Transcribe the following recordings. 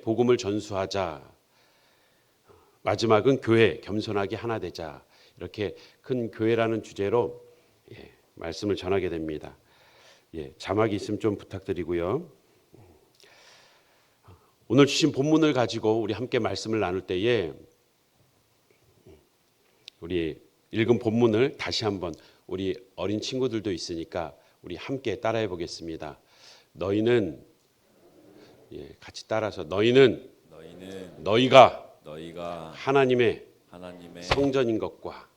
복음을 전수하자. 마지막은 교회 겸손하게 하나 되자. 이렇게 큰 교회라는 주제로 말씀을 전하게 됩니다. 자막이 있으면 좀 부탁드리고요. 오늘 주신 본문을 가지고 우리 함께 말씀을 나눌 때에 우리 읽은 본문을 다시 한번 우리 어린 친구들도 있으니까 우리 함께 따라해 보겠습니다. 너희는 같이 따라서 너희는 너희가 하나님의 성전인 것과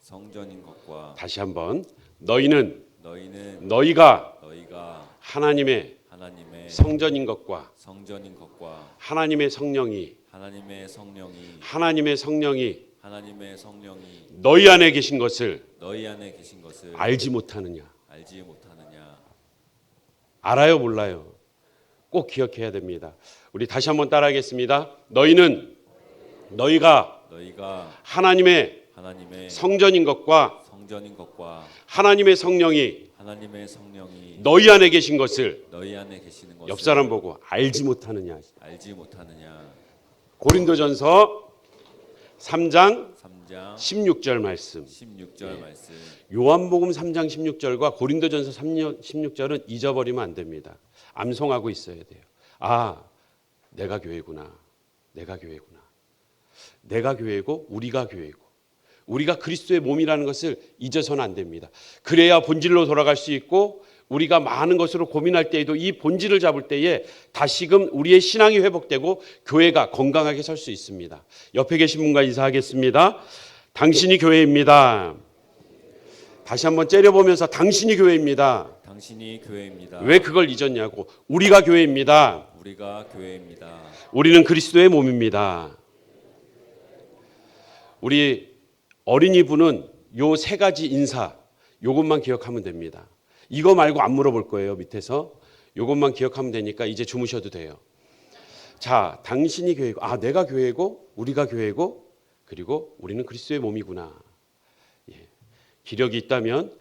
다시 한번 너희는 너희가 하나님의 성전인 것과 하나님의 성령이 너희 안에 계신 것을 알지 못하느냐. 알아요, 몰라요? 꼭 기억해야 됩니다. 우리 다시 한번 따라하겠습니다. 너희가 하나님의 성전인 것과 하나님의 성령이 너희 안에 계신 것을 옆 사람 보고 알지 못하느냐. 고린도전서 3장 16절 말씀. 요한복음 3장 16절과 고린도전서 3장 16절은 잊어버리면 안 됩니다. 암송하고 있어야 돼요. 아, 내가 교회구나. 내가 교회고 우리가 교회고 우리가 그리스도의 몸이라는 것을 잊어서는 안 됩니다. 그래야 본질로 돌아갈 수 있고 우리가 많은 것으로 고민할 때에도 이 본질을 잡을 때에 다시금 우리의 신앙이 회복되고 교회가 건강하게 설 수 있습니다. 옆에 계신 분과 인사하겠습니다. 당신이 교회입니다. 다시 한번 째려보면서 당신이 교회입니다. 왜 그걸 잊었냐고. 우리가 교회입니다. 우리는 그리스도의 몸입니다. 우리 어린이부는 요 세 가지 인사, 요것만 기억하면 됩니다. 이거 말고 안 물어볼 거예요. 밑에서 요것만 기억하면 되니까 이제 주무셔도 돼요. 자, 당신이 교회고, 아, 내가 교회고 우리가 교회고 그리고 우리는 그리스도의 몸이구나. 기력이 있다면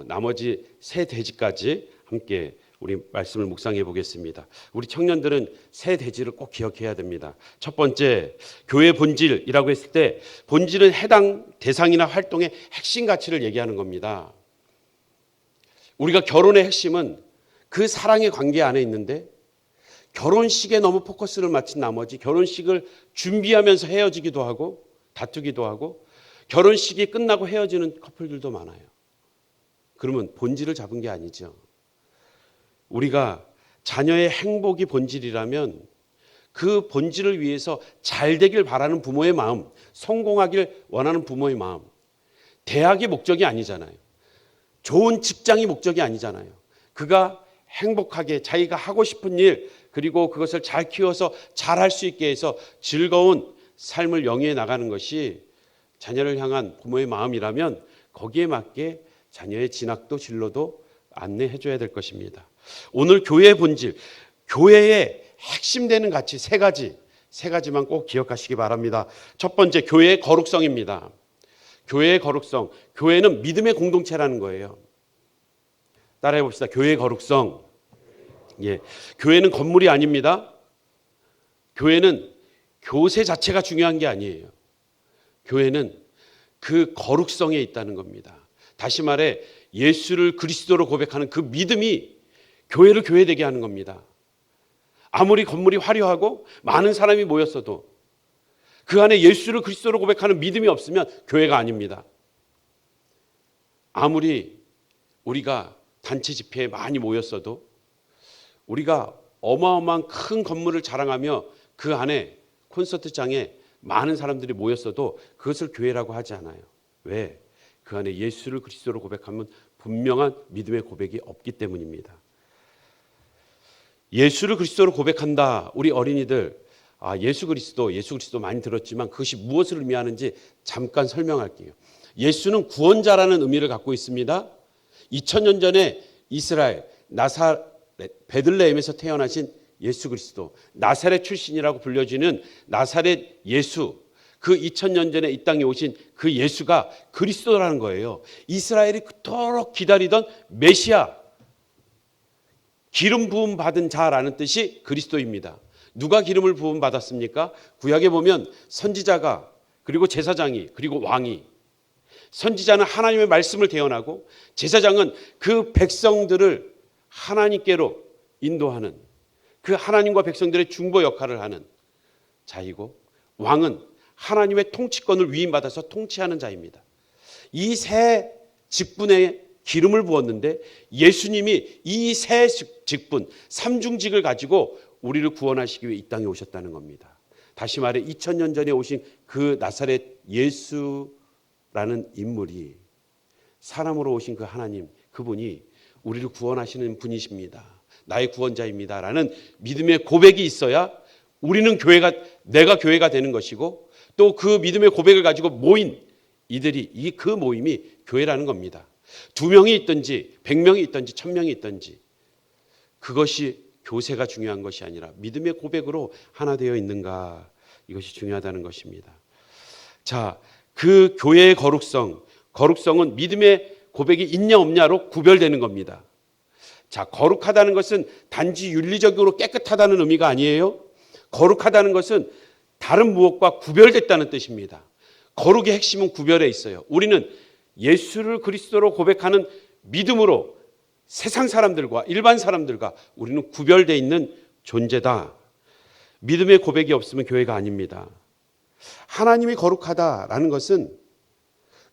나머지 세 대지까지 함께 우리 말씀을 묵상해 보겠습니다. 우리 청년들은 세 대지를 꼭 기억해야 됩니다. 첫 번째, 교회 본질이라고 했을 때 본질은 해당 대상이나 활동의 핵심 가치를 얘기하는 겁니다. 우리가 결혼의 핵심은 그 사랑의 관계 안에 있는데 결혼식에 너무 포커스를 맞춘 나머지 결혼식을 준비하면서 헤어지기도 하고 다투기도 하고 결혼식이 끝나고 헤어지는 커플들도 많아요. 그러면 본질을 잡은 게 아니죠. 우리가 자녀의 행복이 본질이라면 그 본질을 위해서 잘 되길 바라는 부모의 마음, 성공하길 원하는 부모의 마음, 대학이 목적이 아니잖아요. 좋은 직장이 목적이 아니잖아요. 그가 행복하게 자기가 하고 싶은 일 그리고 그것을 잘 키워서 잘할 수 있게 해서 즐거운 삶을 영위해 나가는 것이 자녀를 향한 부모의 마음이라면 거기에 맞게 자녀의 진학도 진로도 안내해 줘야 될 것입니다. 오늘 교회의 본질, 교회의 핵심 되는 가치 세 가지만 꼭 기억하시기 바랍니다. 첫 번째, 교회의 거룩성입니다. 교회의 거룩성. 교회는 믿음의 공동체라는 거예요. 따라해 봅시다. 교회의 거룩성. 교회는 건물이 아닙니다. 교회는 교세 자체가 중요한 게 아니에요. 교회는 그 거룩성에 있다는 겁니다. 다시 말해 예수를 그리스도로 고백하는 그 믿음이 교회를 교회되게 하는 겁니다. 아무리 건물이 화려하고 많은 사람이 모였어도 그 안에 예수를 그리스도로 고백하는 믿음이 없으면 교회가 아닙니다. 아무리 우리가 단체 집회에 많이 모였어도 우리가 어마어마한 큰 건물을 자랑하며 그 안에 콘서트장에 많은 사람들이 모였어도 그것을 교회라고 하지 않아요. 왜? 그 안에 예수를 그리스도로 고백하면 분명한 믿음의 고백이 없기 때문입니다. 예수를 그리스도로 고백한다. 우리 어린이들 예수 그리스도 많이 들었지만 그것이 무엇을 의미하는지 잠깐 설명할게요. 예수는 구원자라는 의미를 갖고 있습니다. 2000년 전에 이스라엘 베들레헴에서 태어나신 예수 그리스도, 나사렛 출신이라고 불려지는 나사렛 예수, 그 2000년 전에 이 땅에 오신 그 예수가 그리스도라는 거예요. 이스라엘이 그토록 기다리던 메시아, 기름 부음 받은 자라는 뜻이 그리스도입니다. 누가 기름을 부음 받았습니까? 구약에 보면 선지자가, 그리고 제사장이, 그리고 왕이. 선지자는 하나님의 말씀을 대언하고 제사장은 그 백성들을 하나님께로 인도하는, 그 하나님과 백성들의 중보 역할을 하는 자이고, 왕은 하나님의 통치권을 위임받아서 통치하는 자입니다. 이 세 직분에 기름을 부었는데 예수님이 이 세 직분, 삼중직을 가지고 우리를 구원하시기 위해 이 땅에 오셨다는 겁니다. 다시 말해 2000년 전에 오신 그 나사렛 예수라는 인물이, 사람으로 오신 그 하나님, 그분이 우리를 구원하시는 분이십니다. 나의 구원자입니다 라는 믿음의 고백이 있어야 우리는 내가 교회가 되는 것이고, 또 그 믿음의 고백을 가지고 모인 이들이, 그 모임이 교회라는 겁니다. 2명이 있든지 100명이 있든지 1000명이 있든지 그것이 교세가 중요한 것이 아니라 믿음의 고백으로 하나 되어 있는가, 이것이 중요하다는 것입니다. 자, 그 교회의 거룩성은 믿음의 고백이 있냐 없냐로 구별되는 겁니다. 자, 거룩하다는 것은 단지 윤리적으로 깨끗하다는 의미가 아니에요. 거룩하다는 것은 다른 무엇과 구별됐다는 뜻입니다. 거룩의 핵심은 구별에 있어요. 우리는 예수를 그리스도로 고백하는 믿음으로 세상 사람들과 일반 사람들과 우리는 구별되어 있는 존재다. 믿음의 고백이 없으면 교회가 아닙니다. 하나님이 거룩하다라는 것은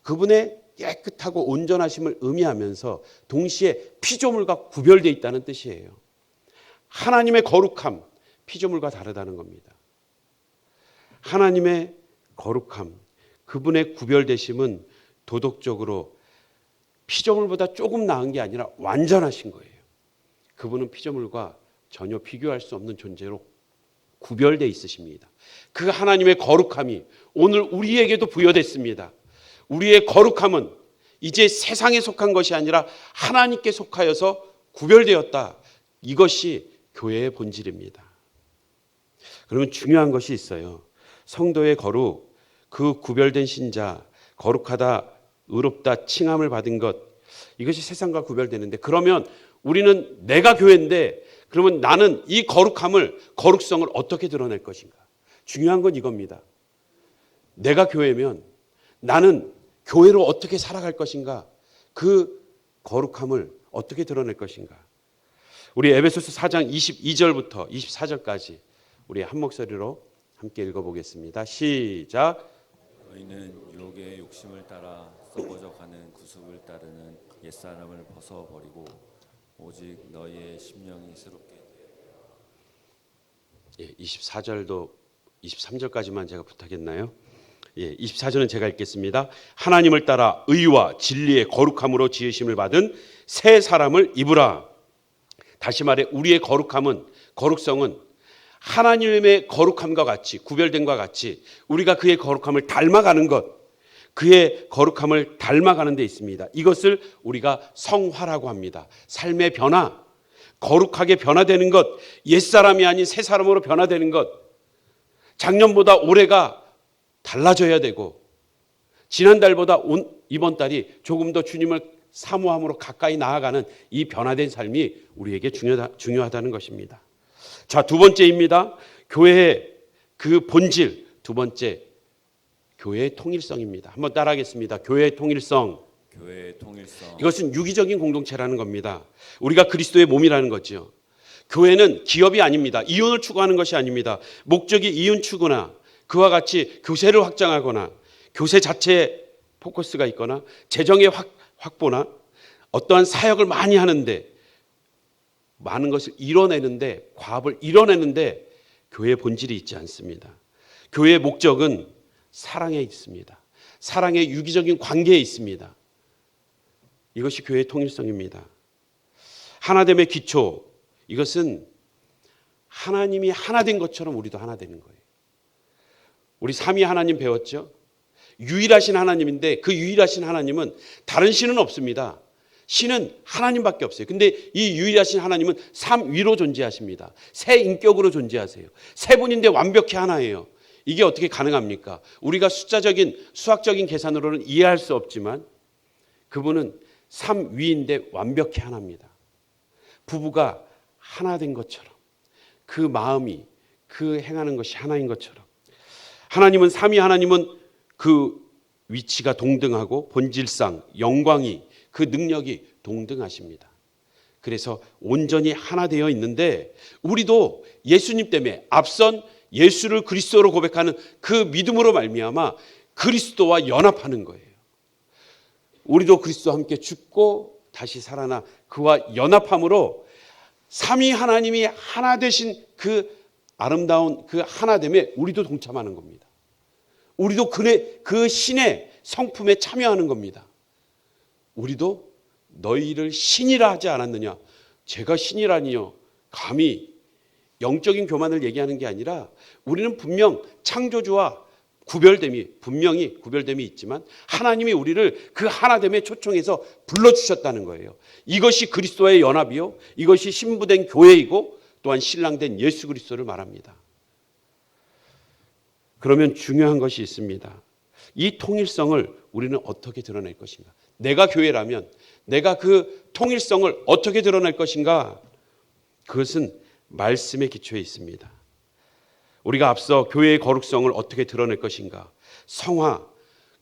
그분의 깨끗하고 온전하심을 의미하면서 동시에 피조물과 구별되어 있다는 뜻이에요. 하나님의 거룩함, 피조물과 다르다는 겁니다. 하나님의 거룩함, 그분의 구별되심은 도덕적으로 피조물보다 조금 나은 게 아니라 완전하신 거예요. 그분은 피조물과 전혀 비교할 수 없는 존재로 구별되어 있으십니다. 그 하나님의 거룩함이 오늘 우리에게도 부여됐습니다. 우리의 거룩함은 이제 세상에 속한 것이 아니라 하나님께 속하여서 구별되었다. 이것이 교회의 본질입니다. 그러면 중요한 것이 있어요. 성도의 거룩, 그 구별된 신자, 거룩하다, 의롭다, 칭함을 받은 것, 이것이 세상과 구별되는데, 그러면 우리는 내가 교회인데 그러면 나는 이 거룩성을 어떻게 드러낼 것인가? 중요한 건 이겁니다. 내가 교회면 나는 교회로 어떻게 살아갈 것인가? 그 거룩함을 어떻게 드러낼 것인가? 우리 에베소서 4장 22절부터 24절까지 우리 한 목소리로 함께 읽어보겠습니다. 시작. 너희는 유혹의 욕심을 따라 썩어져 가는 구습을 따르는 옛사람을 벗어버리고 오직 너희의 심령이 새롭게. 24절도 23절까지만 제가 부탁했나요? 24절은 제가 읽겠습니다. 하나님을 따라 의와 진리의 거룩함으로 지으심을 받은 새 사람을 입으라. 다시 말해 우리의 거룩성은 하나님의 거룩함과 같이, 구별됨과 같이 우리가 그의 거룩함을 닮아가는 것, 그의 거룩함을 닮아가는 데 있습니다. 이것을 우리가 성화라고 합니다. 삶의 변화, 거룩하게 변화되는 것, 옛사람이 아닌 새 사람으로 변화되는 것, 작년보다 올해가 달라져야 되고 지난달보다 이번 달이 조금 더 주님을 사모함으로 가까이 나아가는 이 변화된 삶이 우리에게 중요하다는 것입니다. 자, 두 번째입니다. 교회의 그 본질, 두 번째, 교회의 통일성입니다. 한번 따라하겠습니다. 교회의 통일성. 교회의 통일성. 이것은 유기적인 공동체라는 겁니다. 우리가 그리스도의 몸이라는 거죠. 교회는 기업이 아닙니다. 이윤을 추구하는 것이 아닙니다. 목적이 이윤 추구나 그와 같이 교세를 확장하거나 교세 자체에 포커스가 있거나 재정의 확보나 어떠한 사역을 많이 하는데 많은 것을 이뤄내는데, 과업을 이뤄내는데 교회의 본질이 있지 않습니다. 교회의 목적은 사랑에 있습니다. 사랑의 유기적인 관계에 있습니다. 이것이 교회의 통일성입니다. 하나됨의 기초, 이것은 하나님이 하나 된 것처럼 우리도 하나 되는 거예요. 우리 삼위 하나님 배웠죠? 유일하신 하나님인데 그 유일하신 하나님은 다른 신은 없습니다. 신은 하나님밖에 없어요. 근데 이 유일하신 하나님은 삼위로 존재하십니다. 세 인격으로 존재하세요. 세 분인데 완벽히 하나예요. 이게 어떻게 가능합니까? 우리가 수학적인 계산으로는 이해할 수 없지만 그분은 삼위인데 완벽히 하나입니다. 부부가 하나 된 것처럼 그 마음이, 그 행하는 것이 하나인 것처럼 하나님은 삼위 하나님은 그 위치가 동등하고 본질상 영광이 그 능력이 동등하십니다. 그래서 온전히 하나 되어 있는데 우리도 예수님 때문에 앞선 예수를 그리스도로 고백하는 그 믿음으로 말미암아 그리스도와 연합하는 거예요. 우리도 그리스도와 함께 죽고 다시 살아나 그와 연합함으로 삼위 하나님이 하나 되신 그 아름다운 그 하나됨에 우리도 동참하는 겁니다. 우리도 그 신의 성품에 참여하는 겁니다. 우리도 너희를 신이라 하지 않았느냐? 제가 신이라니요. 감히 영적인 교만을 얘기하는 게 아니라 우리는 분명 창조주와 분명히 구별됨이 있지만 하나님이 우리를 그 하나됨에 초청해서 불러주셨다는 거예요. 이것이 그리스도의 연합이요. 이것이 신부된 교회이고 또한 신랑된 예수 그리스도를 말합니다. 그러면 중요한 것이 있습니다. 이 통일성을 우리는 어떻게 드러낼 것인가? 내가 교회라면 내가 그 통일성을 어떻게 드러낼 것인가? 그것은 말씀의 기초에 있습니다. 우리가 앞서 교회의 거룩성을 어떻게 드러낼 것인가? 성화,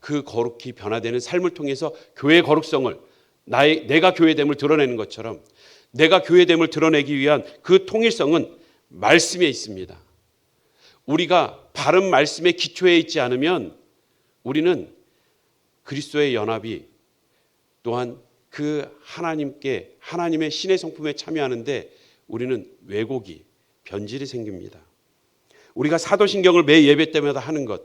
그 거룩히 변화되는 삶을 통해서 교회의 거룩성을 내가 교회됨을 드러내는 것처럼 내가 교회됨을 드러내기 위한 그 통일성은 말씀에 있습니다. 우리가 바른 말씀의 기초에 있지 않으면 우리는 그리스도의 연합이 또한 그 하나님의 신의 성품에 참여하는데 우리는 왜곡이, 변질이 생깁니다. 우리가 사도신경을 매 예배 때마다 하는 것,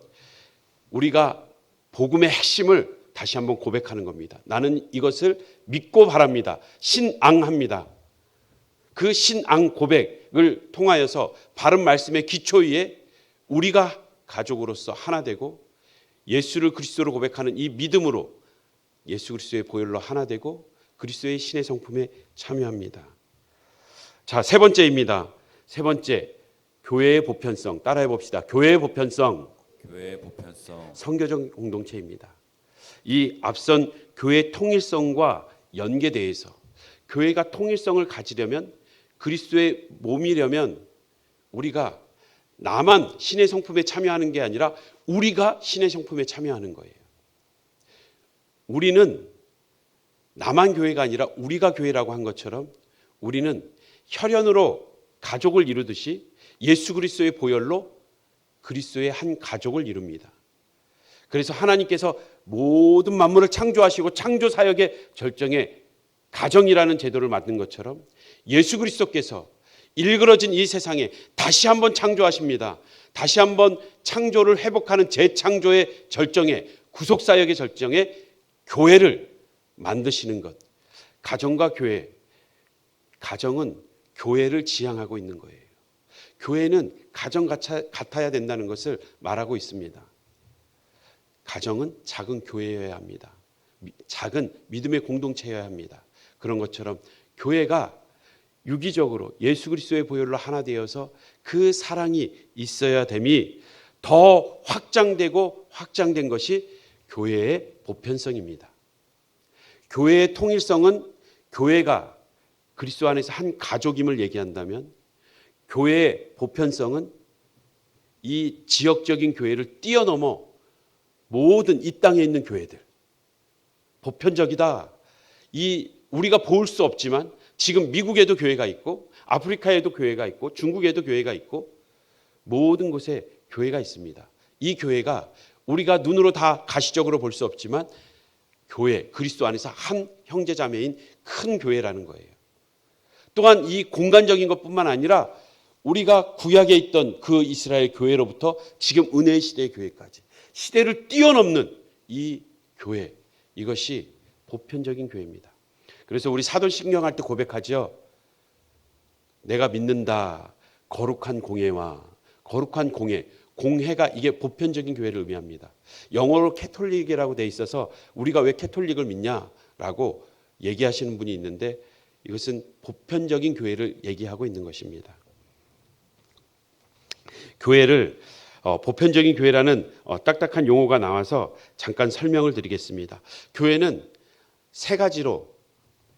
우리가 복음의 핵심을 다시 한번 고백하는 겁니다. 나는 이것을 믿고 바랍니다. 신앙합니다. 그 신앙 고백을 통하여서 바른 말씀의 기초 위에 우리가 가족으로서 하나 되고 예수를 그리스도로 고백하는 이 믿음으로 예수 그리스도의 보혈로 하나 되고 그리스도의 신의 성품에 참여합니다. 자, 세 번째입니다. 세 번째, 교회의 보편성. 따라해 봅시다. 교회의 보편성. 성교적 공동체입니다. 이 앞선 교회의 통일성과 연계되어서 교회가 통일성을 가지려면 그리스도의 몸이려면 우리가 나만 신의 성품에 참여하는 게 아니라 우리가 신의 성품에 참여하는 거예요. 우리는 나만 교회가 아니라 우리가 교회라고 한 것처럼 우리는 혈연으로 가족을 이루듯이 예수 그리스도의 보혈로 그리스도의 한 가족을 이룹니다. 그래서 하나님께서 모든 만물을 창조하시고 창조 사역의 절정에 가정이라는 제도를 만든 것처럼 예수 그리스도께서 일그러진 이 세상에 다시 한번 창조하십니다. 다시 한번 창조를 회복하는 재창조의 절정에 구속사역의 절정에 교회를 만드시는 것. 가정과 교회, 가정은 교회를 지향하고 있는 거예요. 교회는 가정 같아야 된다는 것을 말하고 있습니다. 가정은 작은 교회여야 합니다. 작은 믿음의 공동체여야 합니다. 그런 것처럼 교회가 유기적으로 예수 그리스도의 보혈로 하나 되어서 그 사랑이 있어야 됨이 더 확장되고 확장된 것이 교회의 보편성입니다. 교회의 통일성은 교회가 그리스도 안에서 한 가족임을 얘기한다면 교회의 보편성은 이 지역적인 교회를 뛰어넘어 모든 이 땅에 있는 교회들 보편적이다. 우리가 볼 수 없지만 지금 미국에도 교회가 있고 아프리카에도 교회가 있고 중국에도 교회가 있고 모든 곳에 교회가 있습니다. 이 교회가 우리가 눈으로 다 가시적으로 볼 수 없지만 교회, 그리스도 안에서 한 형제자매인 큰 교회라는 거예요. 또한 이 공간적인 것뿐만 아니라 우리가 구약에 있던 그 이스라엘 교회로부터 지금 은혜의 시대의 교회까지 시대를 뛰어넘는 이 교회, 이것이 보편적인 교회입니다. 그래서 우리 사도신경 할 때 고백하죠. 내가 믿는다. 거룩한 공회와 거룩한 공회. 공회가 이게 보편적인 교회를 의미합니다. 영어로 캐톨릭이라고 돼 있어서 우리가 왜 캐톨릭을 믿냐라고 얘기하시는 분이 있는데 이것은 보편적인 교회를 얘기하고 있는 것입니다. 교회를 보편적인 교회라는 딱딱한 용어가 나와서 잠깐 설명을 드리겠습니다. 교회는 세 가지로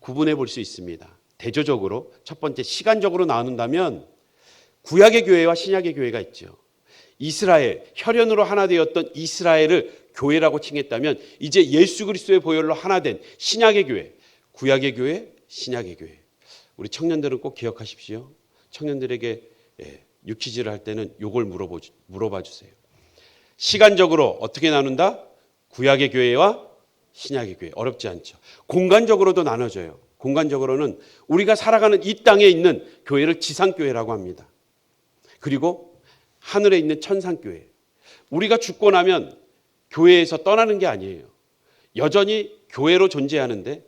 구분해 볼 수 있습니다. 대조적으로 첫 번째 시간적으로 나눈다면 구약의 교회와 신약의 교회가 있죠. 이스라엘, 혈연으로 하나 되었던 이스라엘을 교회라고 칭했다면 이제 예수 그리스도의 보혈로 하나 된 신약의 교회, 구약의 교회, 신약의 교회. 우리 청년들은 꼭 기억하십시오. 청년들에게 유퀴즈를 할 때는 이걸 물어봐 주세요. 시간적으로 어떻게 나눈다? 구약의 교회와 신약의 교회. 어렵지 않죠. 공간적으로도 나눠져요. 공간적으로는 우리가 살아가는 이 땅에 있는 교회를 지상교회라고 합니다. 그리고 하늘에 있는 천상교회. 우리가 죽고 나면 교회에서 떠나는 게 아니에요. 여전히 교회로 존재하는데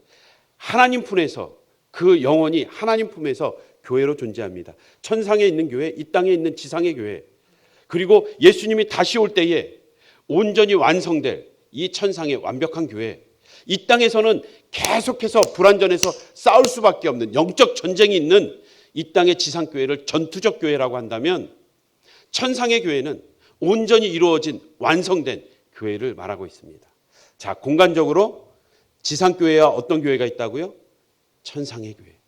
하나님 품에서 그 영혼이 하나님 품에서 교회로 존재합니다. 천상에 있는 교회, 이 땅에 있는 지상의 교회. 그리고 예수님이 다시 올 때에 온전히 완성될 이 천상의 완벽한 교회. 이 땅에서는 계속해서 불완전해서 싸울 수밖에 없는 영적 전쟁이 있는 이 땅의 지상교회를 전투적 교회라고 한다면 천상의 교회는 온전히 이루어진 완성된 교회를 말하고 있습니다. 자, 공간적으로 지상교회와 어떤 교회가 있다고요? 천상의 교회.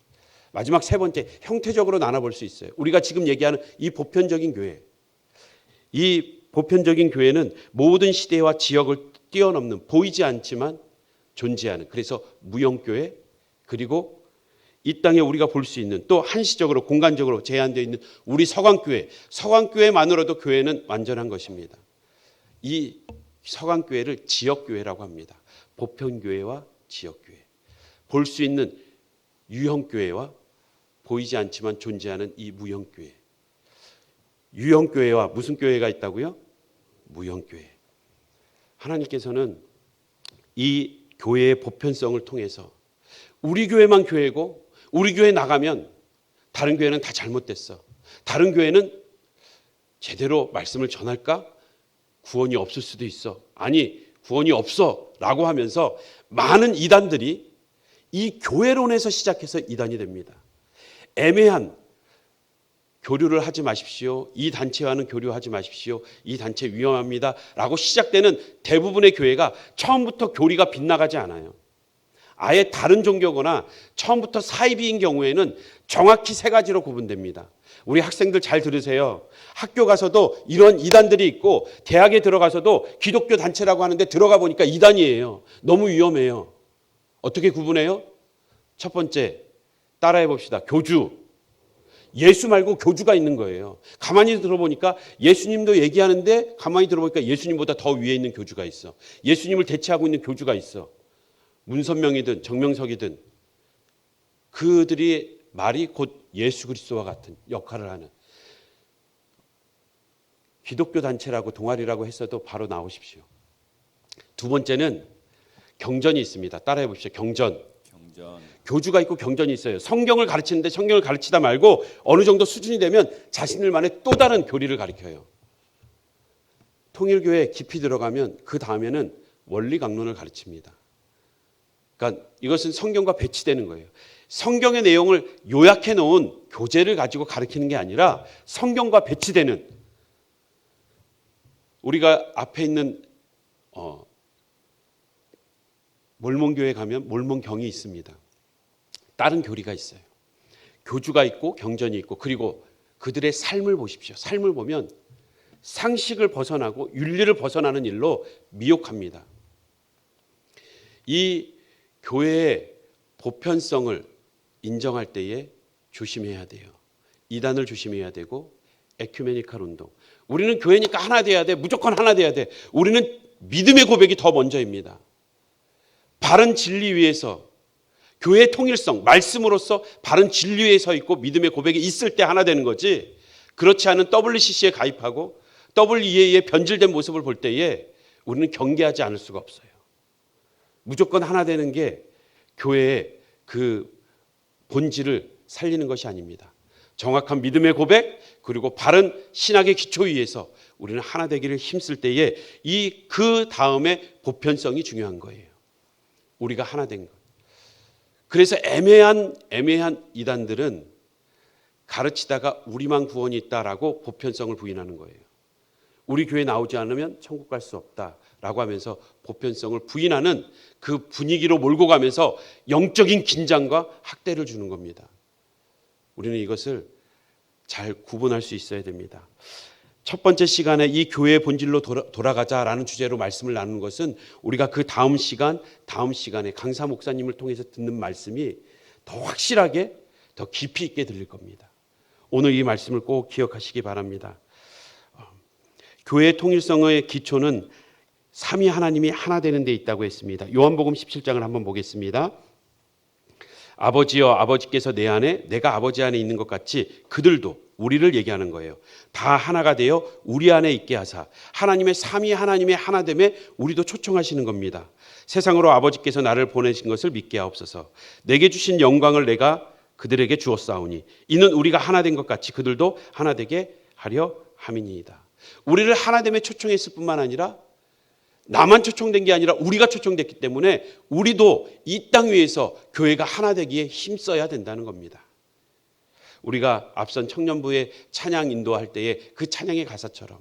마지막 세 번째, 형태적으로 나눠볼 수 있어요. 우리가 지금 얘기하는 이 보편적인 교회. 이 보편적인 교회는 모든 시대와 지역을 뛰어넘는 보이지 않지만 존재하는, 그래서 무형교회, 그리고 이 땅에 우리가 볼 수 있는 또 한시적으로 공간적으로 제한되어 있는 우리 서강교회, 서강교회만으로도 교회는 완전한 것입니다. 이 서강교회를 지역교회라고 합니다. 보편교회와 지역교회. 볼 수 있는 유형교회와 보이지 않지만 존재하는 이 무형교회. 유형교회와 무슨 교회가 있다고요? 무형교회. 하나님께서는 이 교회의 보편성을 통해서 우리 교회만 교회고 우리 교회 나가면 다른 교회는 다 잘못됐어. 다른 교회는 제대로 말씀을 전할까? 구원이 없을 수도 있어. 아니, 구원이 없어 라고 하면서 많은 이단들이 이 교회론에서 시작해서 이단이 됩니다. 애매한 교류를 하지 마십시오. 이 단체와는 교류하지 마십시오. 이 단체 위험합니다 라고 시작되는 대부분의 교회가 처음부터 교리가 빗나가지 않아요. 아예 다른 종교거나 처음부터 사이비인 경우에는 정확히 세 가지로 구분됩니다. 우리 학생들 잘 들으세요. 학교 가서도 이런 이단들이 있고 대학에 들어가서도 기독교 단체라고 하는데 들어가 보니까 이단이에요. 너무 위험해요. 어떻게 구분해요? 첫 번째, 따라해 봅시다. 교주. 예수 말고 교주가 있는 거예요. 가만히 들어보니까 예수님도 얘기하는데 가만히 들어보니까 예수님보다 더 위에 있는 교주가 있어. 예수님을 대체하고 있는 교주가 있어. 문선명이든 정명석이든 그들이 말이 곧 예수 그리스도와 같은 역할을 하는 기독교 단체라고 동아리라고 했어도 바로 나오십시오. 두 번째는 경전이 있습니다. 따라해 보십시오. 경전. 교주가 있고 경전이 있어요. 성경을 가르치는데 성경을 가르치다 말고 어느 정도 수준이 되면 자신들만의 또 다른 교리를 가르쳐요. 통일교회 깊이 들어가면 그 다음에는 원리 강론을 가르칩니다. 그러니까 이것은 성경과 배치되는 거예요. 성경의 내용을 요약해 놓은 교재를 가지고 가르치는 게 아니라 성경과 배치되는, 우리가 앞에 있는 몰몬교회 가면 몰몬경이 있습니다. 다른 교리가 있어요. 교주가 있고 경전이 있고, 그리고 그들의 삶을 보십시오. 삶을 보면 상식을 벗어나고 윤리를 벗어나는 일로 미혹합니다. 이 교회의 보편성을 인정할 때에 조심해야 돼요. 이단을 조심해야 되고 에큐메니칼 운동. 우리는 교회니까 하나 돼야 돼. 무조건 하나 돼야 돼. 우리는 믿음의 고백이 더 먼저입니다. 바른 진리 위에서 교회의 통일성, 말씀으로서 바른 진리 위에 서 있고 믿음의 고백이 있을 때 하나 되는 거지, 그렇지 않은 WCC에 가입하고 WEA의 변질된 모습을 볼 때에 우리는 경계하지 않을 수가 없어요. 무조건 하나 되는 게 교회의 그 본질을 살리는 것이 아닙니다. 정확한 믿음의 고백, 그리고 바른 신학의 기초 위에서 우리는 하나 되기를 힘쓸 때에 그 다음에 보편성이 중요한 거예요. 우리가 하나 된 것. 그래서 애매한 이단들은 가르치다가 우리만 구원이 있다라고 보편성을 부인하는 거예요. 우리 교회 나오지 않으면 천국 갈 수 없다라고 하면서 보편성을 부인하는 그 분위기로 몰고 가면서 영적인 긴장과 학대를 주는 겁니다. 우리는 이것을 잘 구분할 수 있어야 됩니다. 첫 번째 시간에 이 교회의 본질로 돌아가자라는 주제로 말씀을 나누는 것은 우리가 그 다음 시간에 강사 목사님을 통해서 듣는 말씀이 더 확실하게 더 깊이 있게 들릴 겁니다. 오늘 이 말씀을 꼭 기억하시기 바랍니다. 교회의 통일성의 기초는 삼위 하나님이 하나 되는 데 있다고 했습니다. 요한복음 17장을 한번 보겠습니다. 아버지여, 아버지께서 내 안에, 내가 아버지 안에 있는 것 같이 그들도, 우리를 얘기하는 거예요. 다 하나가 되어 우리 안에 있게 하사, 하나님의 삼위 하나님의 하나됨에 우리도 초청하시는 겁니다. 세상으로 아버지께서 나를 보내신 것을 믿게 하옵소서. 내게 주신 영광을 내가 그들에게 주었사오니 이는 우리가 하나 된 것 같이 그들도 하나 되게 하려 함이니이다. 우리를 하나됨에 초청했을 뿐만 아니라 나만 초청된 게 아니라 우리가 초청됐기 때문에 우리도 이 땅 위에서 교회가 하나 되기에 힘써야 된다는 겁니다. 우리가 앞선 청년부의 찬양 인도할 때에 그 찬양의 가사처럼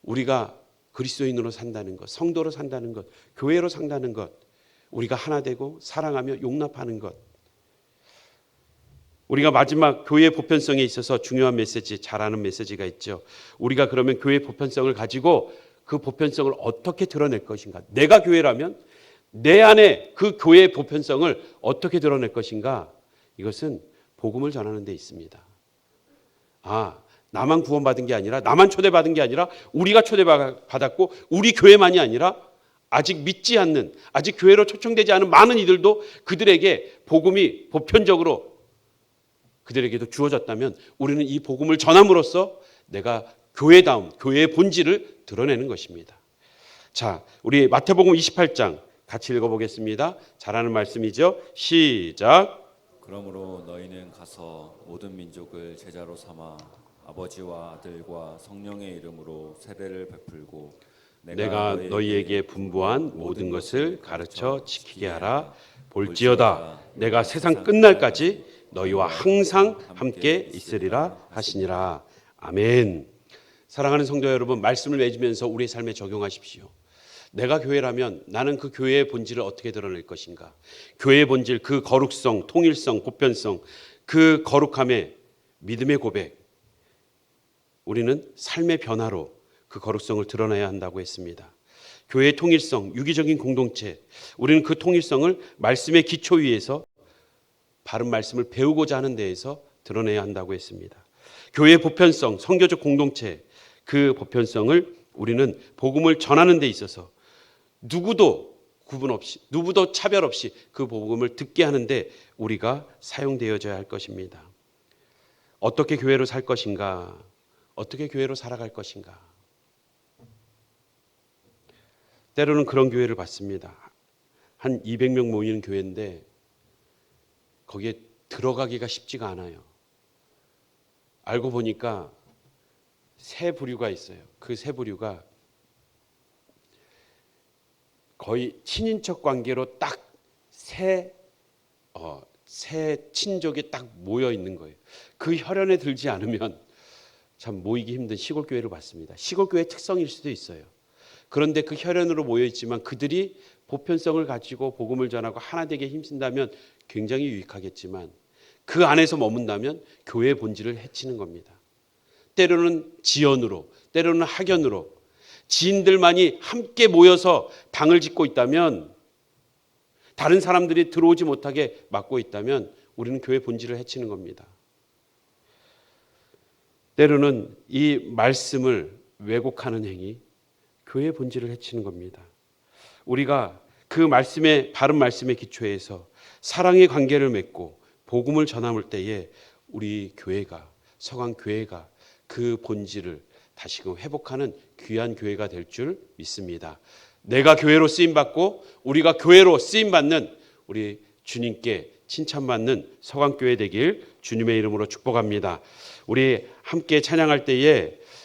우리가 그리스도인으로 산다는 것, 성도로 산다는 것, 교회로 산다는 것, 우리가 하나 되고 사랑하며 용납하는 것, 우리가 마지막 교회의 보편성에 있어서 중요한 메시지, 잘 아는 메시지가 있죠. 우리가 그러면 교회의 보편성을 가지고 그 보편성을 어떻게 드러낼 것인가? 내가 교회라면 내 안에 그 교회의 보편성을 어떻게 드러낼 것인가? 이것은 복음을 전하는 데 있습니다. 나만 구원받은 게 아니라, 나만 초대받은 게 아니라 우리가 초대받았고 우리 교회만이 아니라 아직 믿지 않는, 아직 교회로 초청되지 않은 많은 이들도 그들에게 복음이 보편적으로 그들에게도 주어졌다면 우리는 이 복음을 전함으로써 내가 교회다움, 교회의 본질을 드러내는 것입니다. 자, 우리 마태복음 28장 같이 읽어보겠습니다. 잘 아는 말씀이죠. 시작. 그러므로 너희는 가서 모든 민족을 제자로 삼아 아버지와 아들과 성령의 이름으로 세례를 베풀고 내가 너희에게 분부한 모든 것을 가르쳐 지키게 하라. 볼지어다 내가 세상 끝날까지 너희와 항상 함께 있으리라 하시니라. 아멘. 사랑하는 성도 여러분, 말씀을 맺으면서 우리의 삶에 적용하십시오. 내가 교회라면 나는 그 교회의 본질을 어떻게 드러낼 것인가? 교회의 본질, 그 거룩성, 통일성, 보편성, 그 거룩함의 믿음의 고백, 우리는 삶의 변화로 그 거룩성을 드러내야 한다고 했습니다. 교회의 통일성, 유기적인 공동체, 우리는 그 통일성을 말씀의 기초 위에서 바른 말씀을 배우고자 하는 데에서 드러내야 한다고 했습니다. 교회의 보편성, 선교적 공동체, 그 보편성을 우리는 복음을 전하는 데 있어서 누구도 구분 없이, 누구도 차별 없이 그 복음을 듣게 하는데 우리가 사용되어져야 할 것입니다. 어떻게 교회로 살 것인가? 어떻게 교회로 살아갈 것인가? 때로는 그런 교회를 봤습니다. 한 200명 모이는 교회인데 거기에 들어가기가 쉽지가 않아요. 알고 보니까 세 부류가 있어요. 그 세 부류가 거의 친인척 관계로 딱 세 친족이 딱 모여 있는 거예요. 그 혈연에 들지 않으면 참 모이기 힘든 시골 교회를 봤습니다. 시골 교회의 특성일 수도 있어요. 그런데 그 혈연으로 모여 있지만 그들이 보편성을 가지고 복음을 전하고 하나 되게 힘쓴다면 굉장히 유익하겠지만 그 안에서 머문다면 교회의 본질을 해치는 겁니다. 때로는 지연으로, 때로는 학연으로 지인들만이 함께 모여서 당을 짓고 있다면, 다른 사람들이 들어오지 못하게 막고 있다면 우리는 교회 본질을 해치는 겁니다. 때로는 이 말씀을 왜곡하는 행위, 교회의 본질을 해치는 겁니다. 우리가 그 말씀의, 바른 말씀의 기초에서 사랑의 관계를 맺고 복음을 전함을 때에 우리 교회가, 서강교회가 그 본질을 다시금 회복하는 귀한 교회가 될 줄 믿습니다. 내가 교회로 쓰임받고 우리가 교회로 쓰임받는 우리 주님께 칭찬받는 서강교회 되길 주님의 이름으로 축복합니다. 우리 함께 찬양할 때에